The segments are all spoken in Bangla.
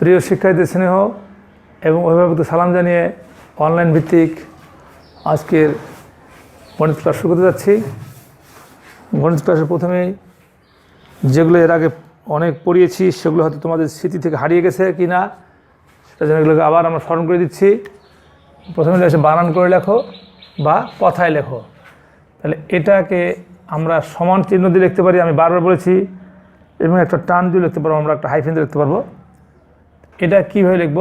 প্রিয় শিক্ষার্থী স্নেহ এবং অভিভাবকদের সালাম জানিয়ে অনলাইন ভিত্তিক আজকের গণিত ক্লাস শুরু করতে যাচ্ছি। গণিত ক্লাসের প্রথমেই যেগুলো এর আগে অনেক পড়িয়েছি সেগুলো হয়তো তোমাদের স্মৃতি থেকে হারিয়ে গেছে কি না সেটা জন্য এগুলোকে আবার আমরা স্মরণ করে দিচ্ছি। প্রথমে এসে বানান করে লেখো বা কথায় লেখো। তাহলে এটাকে আমরা সমান চিহ্ন দিয়ে লিখতে পারি, আমি বারবার বলেছি, এবং একটা টান দিয়ে লিখতে পারবো, আমরা একটা হাইফেন দিয়ে লিখতে পারবো। এটা কীভাবে লিখব?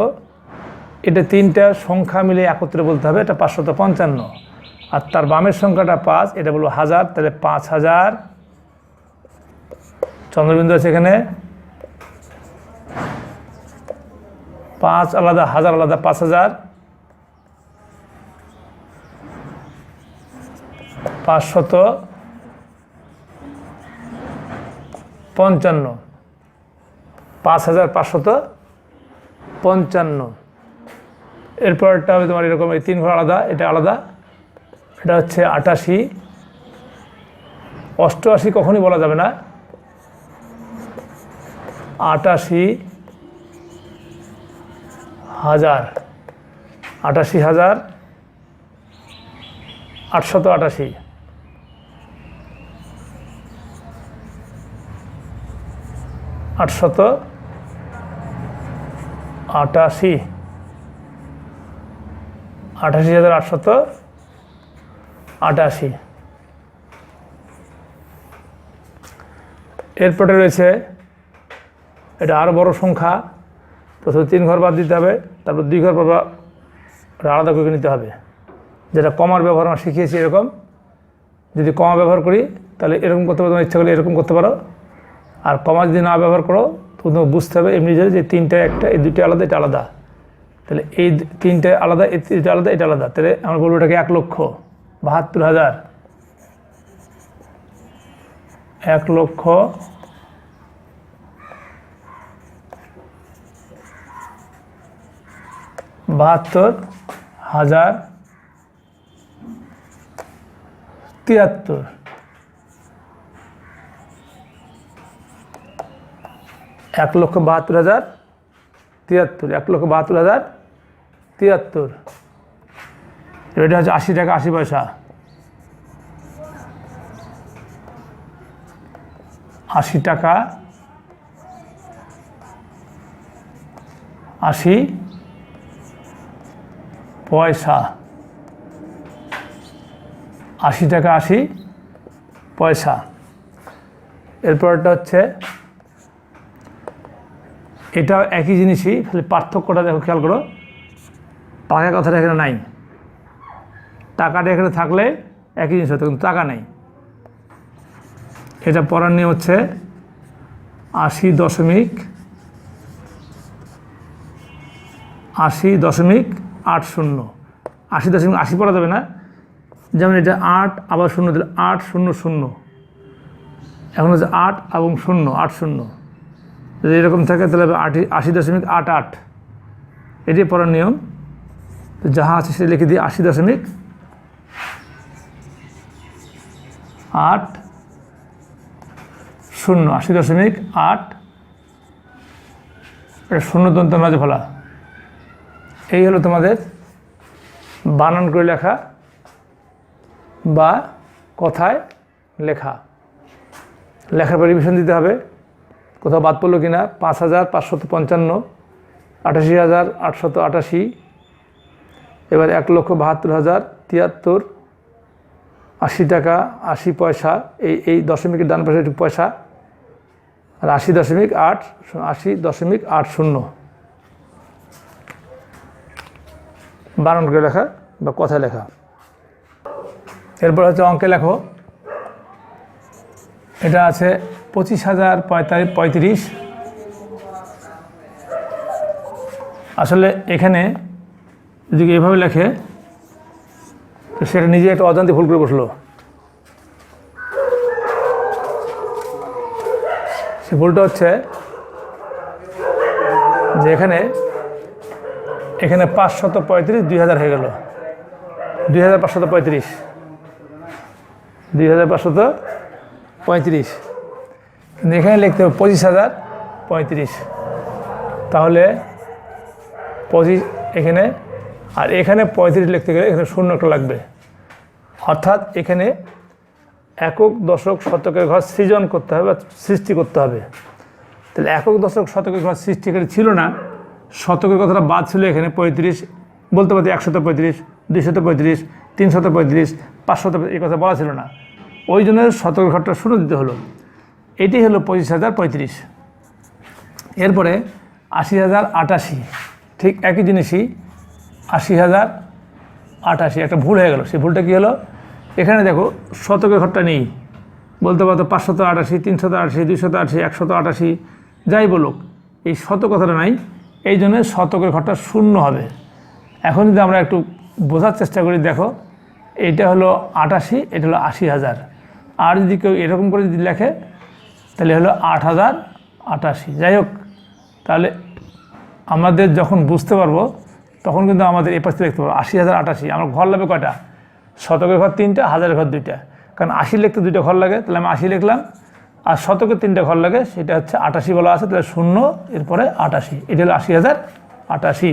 এটা তিনটা সংখ্যা মিলে একত্রে বলতে হবে। এটা 555 আর তার বামের সংখ্যাটা 5, এটা বলবো 1000। তাহলে 5000, চন্দ্রবিন্দু আছে এখানে, 5 আলাদা, 1000 আলাদা, 5000, 555, 5555। এরপরটা হবে তোমার এরকম, এই 3 ঘর আলাদা, এটা আলাদা, এটা হচ্ছে 88। 88 কখনই বলা যাবে না, 88,000, 88,888, 888, 88,888। এরপরে রয়েছে এটা আরও বড় সংখ্যা। প্রথমে 3 ঘর বাদ দিতে হবে, তারপর 2 ঘর পর আলাদা করে নিতে হবে। যেটা কমার ব্যবহার আমরা শিখিয়েছি, এরকম যদি কমা ব্যবহার করি তাহলে এরকম করতে পারো, তোমার ইচ্ছা করলে এরকম করতে পারো। আর কমা যদি না ব্যবহার করো তো তোমাকে বুঝতে হবে এমনি যে 3টা একটা, এই 2টা আলাদা, এটা আলাদা। তাহলে এই 3টে আলাদা, এটা আলাদা, এটা আলাদা। তাহলে আমরা বলবো এটাকে 1,72,000, 1,72,073, 1,72,073, 1,72,073। এটা হচ্ছে 80 টাকা 80 পয়সা, 80 টাকা 80 পয়সা, 80 টাকা 80 পয়সা। এরপরটা হচ্ছে এটাও একই জিনিসই, খালি পার্থক্যটা দেখো, খেয়াল করো। টাকা কথাটা এখানে নাই, টাকাটা এখানে থাকলে একই জিনিস হতো, কিন্তু টাকা নেই। এটা পড়ার নিয়ম হচ্ছে 80.80 80.80 পড়া যাবে না। যেমন এটা 8 আবার 0 দিলে 800, এখন হচ্ছে 8 এবং 0, 80। যদি এরকম থাকে তাহলে 80.88। এটি পড়ার নিয়ম। তো যাহা আছে সেটা লিখে দিই, 80.80। এটা 0 দন্তের মাঝে ফেলা। এই হলো তোমাদের বানান করে লেখা বা কথায় লেখা। লেখার পর রিভিশন দিতে হবে, কোথাও বাদ পড়লো কিনা। 5,555, 88,888, এবার 1,72,073, 80 টাকা 80 পয়সা, এই দশমিকের ডান পাশে একটু পয়সা, আর 80.80 বানান করে লেখা বা কথায় লেখা। এরপর হচ্ছে অঙ্কে লেখো। এটা আছে 25,035। আসলে এখানে যদি এভাবে লেখে তো সেটা নিজে একটা অজান্তে ভুল করে বসলো। সে ভুলটা হচ্ছে যে এখানে 535 2000 হয়ে গেল, 2535, 2535। এখানে লিখতে হবে 25,035। তাহলে 25 এখানে, আর এখানে 35 লিখতে গেলে এখানে শূন্য একটা লাগবে, অর্থাৎ এখানে একক দশক শতকের ঘর সৃজন করতে হবে বা সৃষ্টি করতে হবে। তাহলে একক দশক শতকের ঘর সৃষ্টি এখানে ছিল না, শতকের কথাটা বাদ ছিল এখানে 35, বলতে পারতে 135, 235, 335, 500, এই কথা বলা ছিল না, ওই জন্য শতকের ঘরটা শুরু দিতে হলো। এটি হলো 25,035। এরপরে 80,088, ঠিক একই জিনিসই 80,088, একটা ভুল হয়ে গেল। সেই ভুলটা কী হলো, এখানে দেখো শতকের ঘরটা নেই, বলতে পারতো 588, 388, 288, 188, যাই বলুক, এই শত কথাটা নাই, এই জন্য শতকের ঘরটা শূন্য হবে। এখন যদি আমরা একটু বোঝার চেষ্টা করি, দেখো এইটা হলো 88, এটা হলো 80,000, আর যদি কেউ এরকম করে যদি লেখে তাহলে হলো 8,088। যাই হোক, তাহলে আমাদের যখন বুঝতে পারবো তখন কিন্তু আমাদের এই পাশে লিখতে পারবো 80,088। আমার ঘর লাগবে কয়টা, শতকের ঘর 3টা, হাজারের ঘর 2টা, কারণ 80 লিখতে 2টা ঘর লাগে, তাহলে আমি 80 লিখলাম, আর শতকের 3টা ঘর লাগে, সেটা হচ্ছে 88 বলা আছে, তাহলে 0 এরপরে 88, এটা হলো 80,088।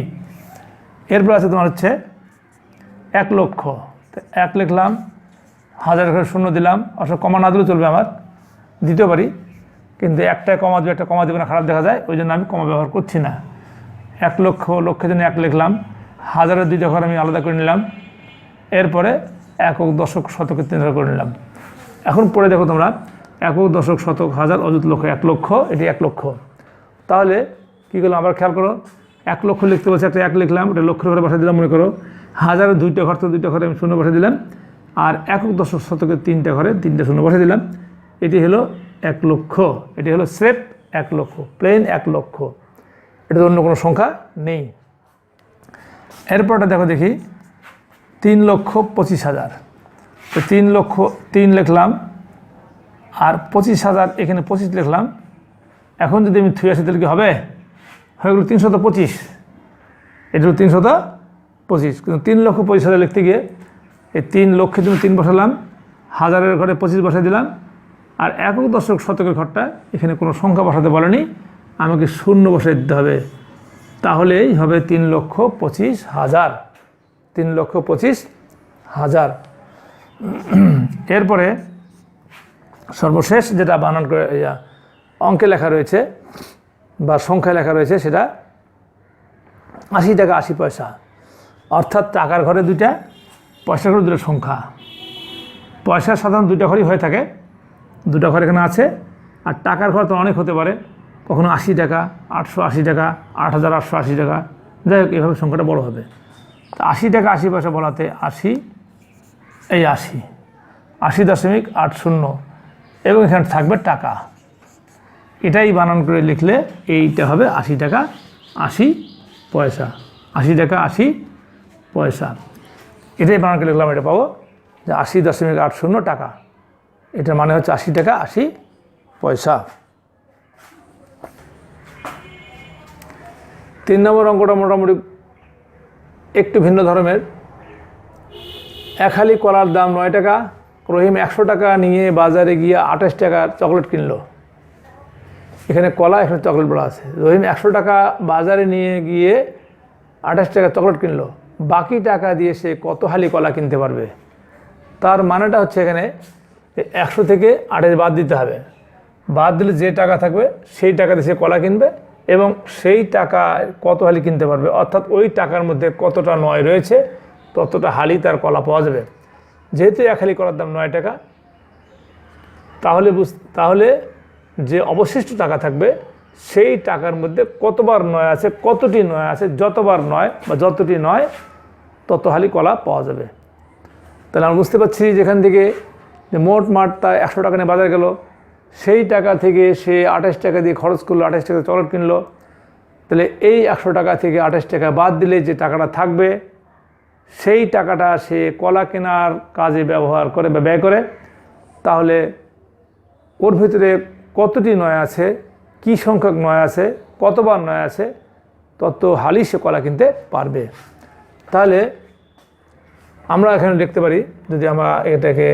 এরপর আছে তোমার হচ্ছে 1 লক্ষ, 1 লিখলাম, হাজারের ঘরে 0 দিলাম, অর্থাৎ কমা না দিলেও চলবে, আমার দিতে পারি, কিন্তু একটায় কমা দেবে, একটা কমা দেবে না, খারাপ দেখা যায়, ওই জন্য আমি কমা ব্যবহার করছি না। 1 লক্ষ, লক্ষের জন্য 1 লিখলাম, হাজারের 2টা ঘর আমি আলাদা করে নিলাম, এরপরে একক দশক শতকের 3 ঘর করে নিলাম। এখন পরে দেখো তোমরা, একক দশক শতক হাজার অযুত লক্ষ, 1 লক্ষ, এটি 1 লক্ষ। তাহলে কী করলাম আবার খেয়াল করো, 1 লক্ষ লিখতে বলছে, একটা 1 লিখলাম, এটা লক্ষের ঘরে বসে দিলাম, মনে করো হাজারের 2টা ঘর, তো 2টা ঘরে আমি 0 বসে দিলাম, আর একক দশক শতকের 3টা ঘরে 3টা 0 বসে দিলাম, এটি হলো 1 লক্ষ। এটি হলো স্রেফ 1 লক্ষ, প্লেন 1 লক্ষ, এটা অন্য কোনো সংখ্যা নেই। এরপরটা দেখো, দেখি 3,25,000, তো 3 লক্ষ 3 লিখলাম, আর 25,000, এখানে 25 লিখলাম। এখন যদি আমি 83 তাহলে কি হবে, হয়ে গেল 325, এটা হলো 325, কিন্তু 3,25,000 লিখতে গিয়ে এই 3 লক্ষের জন্য 3 বসালাম, হাজারের ঘরে 25 বসাই দিলাম, আর একক দশক শতকের ঘরটা এখানে কোনো সংখ্যা বসাতে বলেনি, আমাকে 0 বসাই দিতে হবে, তাহলেই হবে 3,25,000, 3,25,000। এরপরে সর্বশেষ যেটা বানান করে অঙ্কে লেখা রয়েছে বা সংখ্যায় লেখা রয়েছে, সেটা 80 টাকা 80 পয়সা, অর্থাৎ টাকার ঘরে 2টা, পয়সার ঘরে 2টা সংখ্যা। পয়সার সাধারণত 2টা ঘরই হয়ে থাকে, 2টা ঘর এখানে আছে, আর টাকার ঘর তো অনেক হতে পারে, কখনো 80 টাকা, 880 টাকা, 8,880 টাকা, যাই হোক, এভাবে সংখ্যাটা বড় হবে। তো 80 টাকা 80 পয়সা বলাতে 80, এই 80, 80.80, এবং এখানে থাকবে টাকা, এটাই বানান করে লিখলে এইটা হবে 80 টাকা 80 পয়সা, 80 টাকা 80 পয়সা, এটাই বানান করে লিখলাম, এটা পাবো যে 80.80 টাকা, এটার মানে হচ্ছে 80 টাকা 80 পয়সা। 3 নম্বর অঙ্কটা মোটামুটি একটু ভিন্ন ধরনের। 1 হালি কলার দাম 9 টাকা, রহিম 100 টাকা নিয়ে বাজারে গিয়ে 28 টাকার চকলেট কিনলো। এখানে কলা, এখানে চকলেট বলা আছে। রহিম 100 টাকা বাজারে নিয়ে গিয়ে 28 টাকা চকলেট কিনলো, বাকি টাকা দিয়ে সে কত হালি কলা কিনতে পারবে? তার মানেটা হচ্ছে এখানে 100 থেকে 28 বাদ দিতে হবে, বাদ দিলে যে টাকা থাকবে সেই টাকা দিয়ে সে কলা কিনবে, এবং সেই টাকা কত হালি কিনতে পারবে, অর্থাৎ ওই টাকার মধ্যে কতটা 9 রয়েছে ততটা হালি তার কলা পাওয়া যাবে। যেহেতু 1 হালি কলার দাম 9 টাকা, তাহলে যে অবশিষ্ট টাকা থাকবে সেই টাকার মধ্যে কতবার 9 আছে, কতটি 9 আছে, যতবার 9 বা যতটি 9 তত হালি কলা পাওয়া যাবে। তাহলে আমরা বুঝতে পারছি যেখান থেকে যে মোট মাঠটা 100 টাকা নিয়ে বাজার গেল, সেই টাকা থেকে সে 28 টাকা দিয়ে খরচ করলো, 28 টাকা চকলেট কিনলো, তাহলে এই 100 টাকা থেকে 28 টাকা বাদ দিলে যে টাকাটা থাকবে সেই টাকাটা সে কলা কেনার কাজে ব্যবহার করে বা ব্যয় করে। তাহলে ওর ভিতরে কতটি 9 আছে, কী সংখ্যক 9 আছে, কতবার 9 আছে, তত হালি সে কলা কিনতে পারবে। তাহলে আমরা এখানে দেখতে পারি, যদি আমরা এটাকে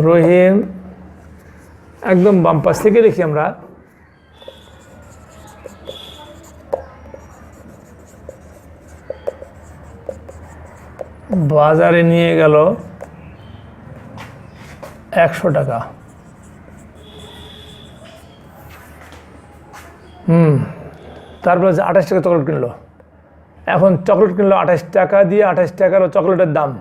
রহিম একদম বাম পাশ থেকে দেখি আমরা, বাজারে নিয়ে গেল 100 টাকা। তারপর 28 টাকা চকলেট কিনলো। এখন চকলেট কিনলো 28 টাকা দিয়ে, 28 টাকার চকলেটের দাম।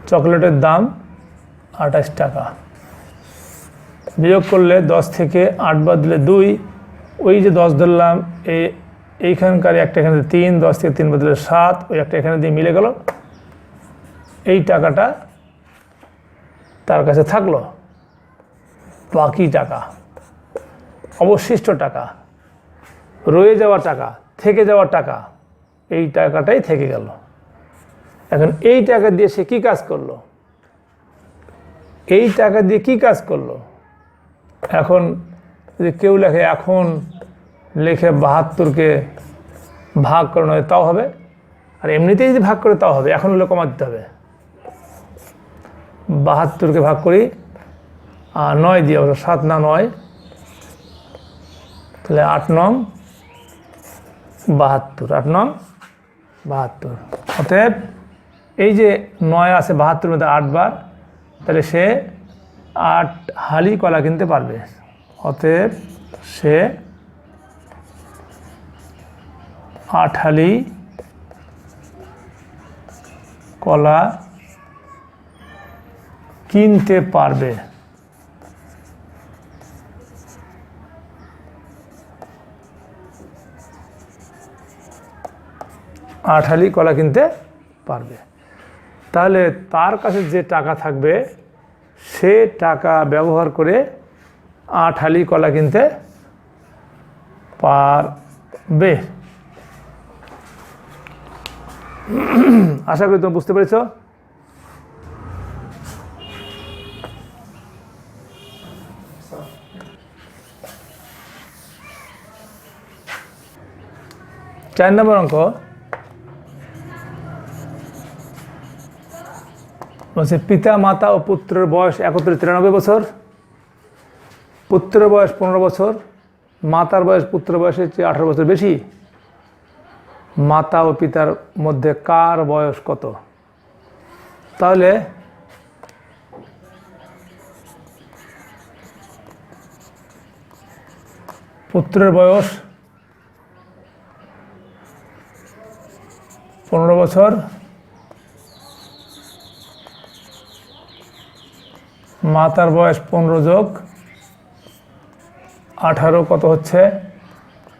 চকলেটের দাম 28 টাকা। বিয়োগ করলে 10 থেকে 8 বাদ দিলে 2, ওই যে 10 ধরলাম, এইখানকার একটা এখানে 3, 10 থেকে 3 বাদ দিলে 7, ওই একটা এখানে দিয়ে মিলে গেল। এই টাকাটা তার কাছে থাকলো। বাকি টাকা, অবশিষ্ট টাকা, রয়ে যাওয়া টাকা, থেকে যাওয়া টাকা, এই টাকাটাই থেকে গেল। এখন এই টাকা দিয়ে সে কী কাজ করলো? এই টাকা দিয়ে কী কাজ করলো? এখন যদি কেউ লেখে, এখন লেখে 72কে ভাগ করানো হয় তাও হবে, আর এমনিতেই যদি ভাগ করে তাও হবে। এখন হলে কমা দিতে হবে। 72কে ভাগ করি 9 দিয়ে, 7 না 9, তাহলে 8 নং 72, 8 নং 72। অতএব এই যে 9 আছে 72-এর মধ্যে 8 বার, তাহলে সে 8 হালি কলা কিনতে পারবে। অতএব সে 8 হালি কলা কিনতে পারবে। 8 হালি কলা কিনতে পারবে। তাহলে তার কাছে যে টাকা থাকবে, সে টাকা ব্যবহার করে 8 হালি কলা কিনতে পারবে। আশা করি তুমি বুঝতে পেরেছ। চার নম্বর অঙ্ক বলছে পিতা, মাতা ও পুত্রের বয়স একত্রে 93 বছর। পুত্রের বয়স 15 বছর, মাতার বয়স পুত্রের বয়সের চেয়ে 18 বছর বেশি। মাতা ও পিতার মধ্যে কার বয়স কত? তাহলে পুত্রের বয়স 15 বছর, মাতার বয়স 15 যোগ 18 কত হচ্ছে?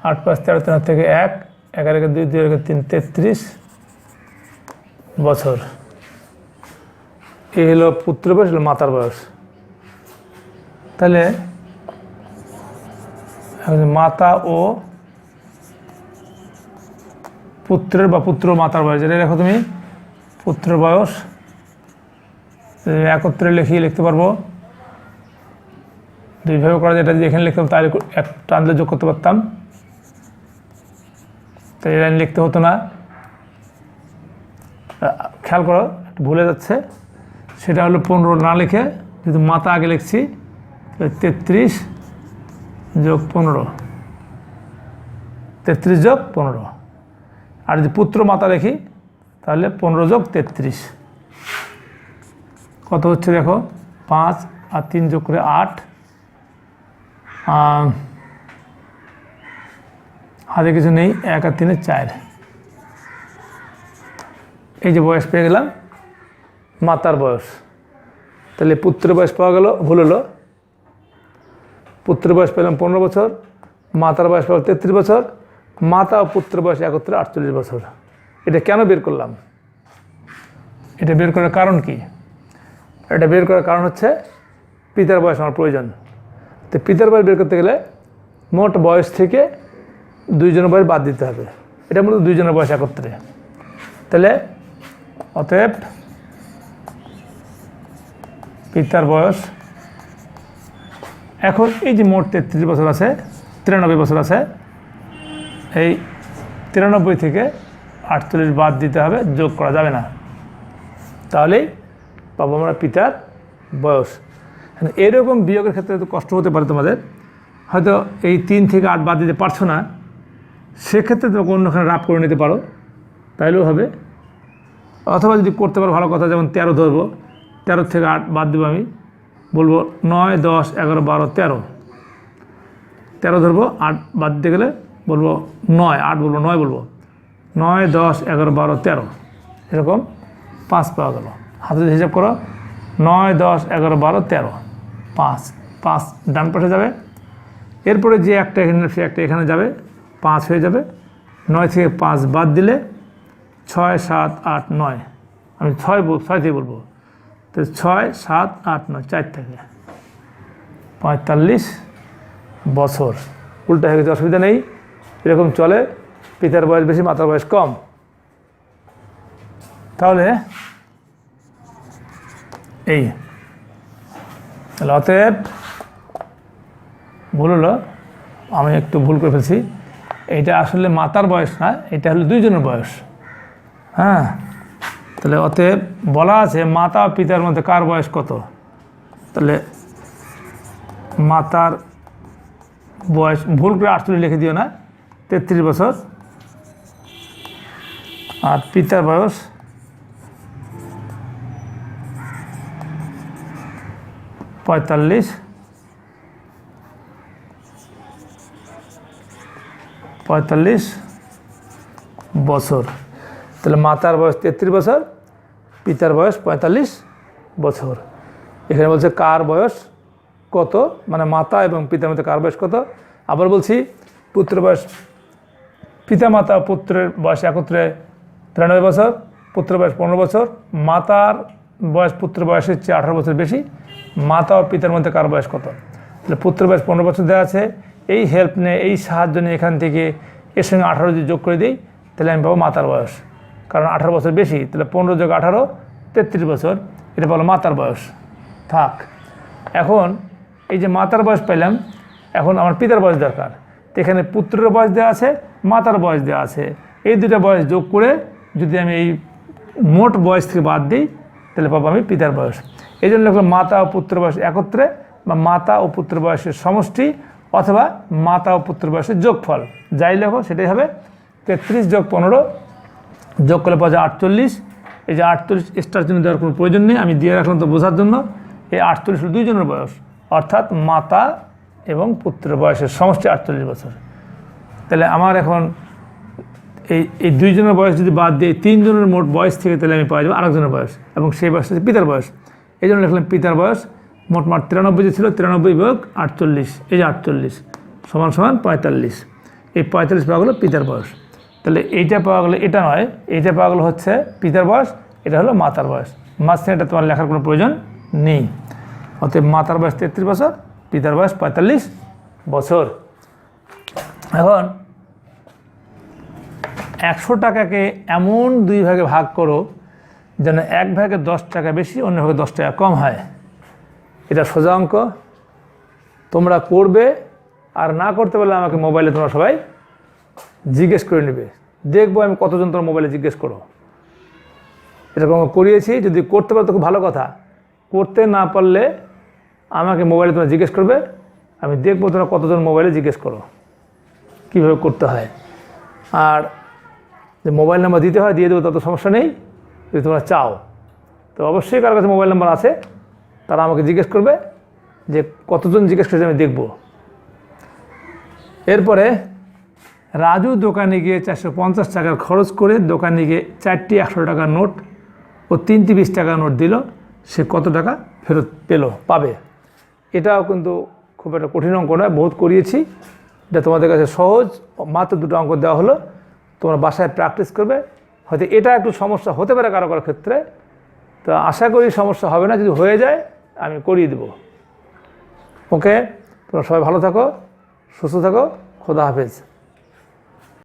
8 5 13 3 থেকে 1, 11 2 2 3 33 বছর। এই হলো পুত্রের বয়স, হলো মাতার বয়স। তাহলে মাতা ও পুত্রের বা পুত্র মাতার বয়স, যেটা দেখো তুমি পুত্রের বয়স একত্রে লিখতে পারবো। দুইভাবে করা যায়। এটা যদি এখানে লিখতাম তাহলে একটা আনলে যোগ করতে পারতাম, তাই এই লাইন লিখতে হতো না। খেয়াল করো, একটু ভুলে যাচ্ছে। সেটা হলো 15 না লিখে যেহেতু মাতা আগে লিখছি, 33 যোগ 15, 33 যোগ 15। আর যদি পুত্র মাতা লিখি তাহলে 15 যোগ 33 কত হচ্ছে দেখো, 5 আর 3 যোগ করে 8, হাতে কিছু নেই, 1 আর 3 4। এই যে বয়স পেয়ে গেলাম মাতার বয়স। তাহলে পুত্রের বয়স পাওয়া গেল, ভুল হলো। পুত্রের বয়স পেলাম 15 বছর, মাতার বয়স পেলাম 33 বছর। মাতা ও পুত্রের বয়স একত্রে 48 বছর। এটা কেন বের করলাম? এটা বের করার কারণ কি? এটা বের করার কারণ হচ্ছে পিতার বয়স আমার প্রয়োজন। তো পিতার বয়স বের করতে গেলে মোট বয়স থেকে 2 জনের বয়স বাদ দিতে হবে। এটা মূলত 2 জনের বয়স একত্রে। তাহলে অতএব পিতার বয়স, এখন এই যে মোট 33 বছর আছে, 93 বছর আছে, এই 93 থেকে 48 বাদ দিতে হবে, যোগ করা যাবে না, তাহলেই পাবো আমরা পিতার বয়স। এরকম বিয়োগের ক্ষেত্রে তো কষ্ট হতে পারে তোমাদের, হয়তো এই 3 থেকে 8 বাদ দিতে পারছো না, সেক্ষেত্রে তোমাকে অন্যখানে রাফ করে নিতে পারো, তাইলেও হবে। অথবা যদি করতে পারো ভালো কথা, যেমন 13 ধরবো, 13 থেকে 8 বাদ দেবো, আমি বলবো 9, 10, 11, 12, 13, 13 ধরবো, 8 বাদ দিতে গেলে বলবো 9, 8 বলবো, 9 বলবো, 9, 10, 11, 12, 13, এরকম 5 পাওয়া গেল। হাতে হিসাব করো, 9, 10, 11, 12, 13, 5, 5 ডান পাশে যাবে। এরপরে যে একটা এখানে, সে একটা এখানে যাবে, 5 হয়ে যাবে। 9 থেকে 5 বাদ দিলে 6, 7, 8, 9, আমি 6 থেকে বলবো, তো 6, 7, 8, 9, 4 থেকে 45 বছর। উল্টা হয়ে গেছে, অসুবিধা নেই, এরকম চলে। পিতার বয়স বেশি, মাতার বয়স কম। তাহলে এই অতএব ভুল হলো, আমি একটু ভুল করে ফেলছি, এইটা আসলে মাতার বয়স না, এটা হলো দুইজনের বয়স। হ্যাঁ, তাহলে অতএব বলা আছে মাতা ও পিতার মধ্যে কার বয়স কত, তাহলে মাতার বয়স, ভুল করে 48 লিখে দিও না, 33 বছর, আর পিতার বয়স 45 বছর। তাহলে মাতার বয়স 33 বছর, পিতার বয়স 45 বছর। এখানে বলছে কার বয়স কত, মানে মাতা এবং পিতার মধ্যে কার বয়স কত। আবার বলছি, পুত্র বয়স, পিতা মাতা পুত্রের বয়স একত্রে 93 বছর, পুত্র বয়স 15 বছর, মাতার বয়স পুত্র বয়সের চেয়ে 18 বছর বেশি। মাতা ও পিতার মধ্যে কার বয়স কত, তাহলে পুত্র বয়স 15 বছর দেওয়া আছে। এই হেল্প নিয়ে, এই সাহায্য নিয়ে এখান থেকে এর সঙ্গে 18 যদি যোগ করে দিই, তাহলে আমি পাবো মাতার বয়স, কারণ 18 বছর বেশি, তাহলে 15 যোগ 18, 33 বছর, এটা পাবো মাতার বয়স। থাক, এখন এই যে মাতার বয়স পেলাম, এখন আমার পিতার বয়স দরকার। তো এখানে পুত্রের বয়স দেওয়া আছে, মাতার বয়স দেওয়া আছে, এই দুটো বয়স যোগ করে যদি আমি এই মোট বয়স থেকে বাদ দিই, তাহলে পাবো আমি পিতার বয়স। এই জন্য লিখলাম মাতা ও পুত্র বয়স একত্রে, বা মাতা ও পুত্র বয়সের সমষ্টি, অথবা মাতা ও পুত্র বয়সের যোগফল, যাই লেখো সেটাই হবে। 33 যোগ 15 যোগ করলে পাওয়া যায় 48। এই যে 48 এক্সট্রার জন্য দেওয়ার কোনো প্রয়োজন নেই, আমি দিয়ে রাখলাম তো বোঝার জন্য। এই 48 হল দুইজনের বয়স, অর্থাৎ মাতা এবং পুত্রের বয়সের সমষ্টি 48 বছর। তাহলে আমার এখন এই দুইজনের বয়স যদি বাদ দিয়ে 3 জনের মোট বয়স থেকে, তাহলে আমি পাওয়া যাবো আরেকজনের বয়স, এবং সেই বয়স হচ্ছে পিতার বয়স। এই জন্য লিখলাম পিতার বয়স মোট 93 যে ছিল, 93 বিয়োগ 48, এই যে 48 সমান 45। এই 45 পাওয়া গেলো পিতার বয়স। তাহলে এইটা পাওয়া গেলো, এটা নয়, এইটা পাওয়া গেলো হচ্ছে পিতার বয়স, এটা হলো মাতার বয়স। মাঝখানে এটা তোমার লেখার কোনো প্রয়োজন নেই। অতএব মাতার বয়স 33 বছর, পিতার বয়স 45 বছর। এখন 100 টাকাকে এমন 2 ভাগে ভাগ করো যেন এক ভাগে 10 টাকা বেশি, অন্য ভাগে 10 টাকা কম হয়। এটা সোজা অঙ্ক, তোমরা করবে, আর না করতে পারলে আমাকে মোবাইলে তোমরা সবাই জিজ্ঞেস করে নেবে, দেখবো আমি কতজন তোমার মোবাইলে জিজ্ঞেস করো। এরকম করিয়েছি, যদি করতে পারো তো খুব ভালো কথা, করতে না পারলে আমাকে মোবাইলে তোমরা জিজ্ঞেস করবে, আমি দেখবো তোমরা কতজন মোবাইলে জিজ্ঞেস করো কীভাবে করতে হয়। আর যে মোবাইল নাম্বার দিতে হয় দিয়ে দেবো, তত সমস্যা নেই। যদি তোমরা চাও তো অবশ্যই কারোর কাছে মোবাইল নাম্বার আছে, তারা আমাকে জিজ্ঞেস করবে, যে কতজন জিজ্ঞেস করেছে আমি দেখব। এরপরে রাজু দোকানে গিয়ে 450 টাকার খরচ করে দোকানে গিয়ে 4টি 100 টাকার নোট ও 3টি 20 টাকার নোট দিল, সে কত টাকা ফেরত পাবে। এটাও কিন্তু খুব একটা কঠিন অঙ্ক নয়, বহুত করিয়েছি। এটা তোমাদের কাছে সহজ, মাত্র 2টো অঙ্ক দেওয়া হলো, তোমরা বাসায় প্র্যাকটিস করবে। হয়তো এটা একটু সমস্যা হতে পারে কারো কারো ক্ষেত্রে, তো আশা করি সমস্যা হবে না। যদি হয়ে যায় আমি করিয়ে দেবো। ওকে, তোমরা সবাই ভালো থাকো, সুস্থ থাকো, খোদা হাফেজ।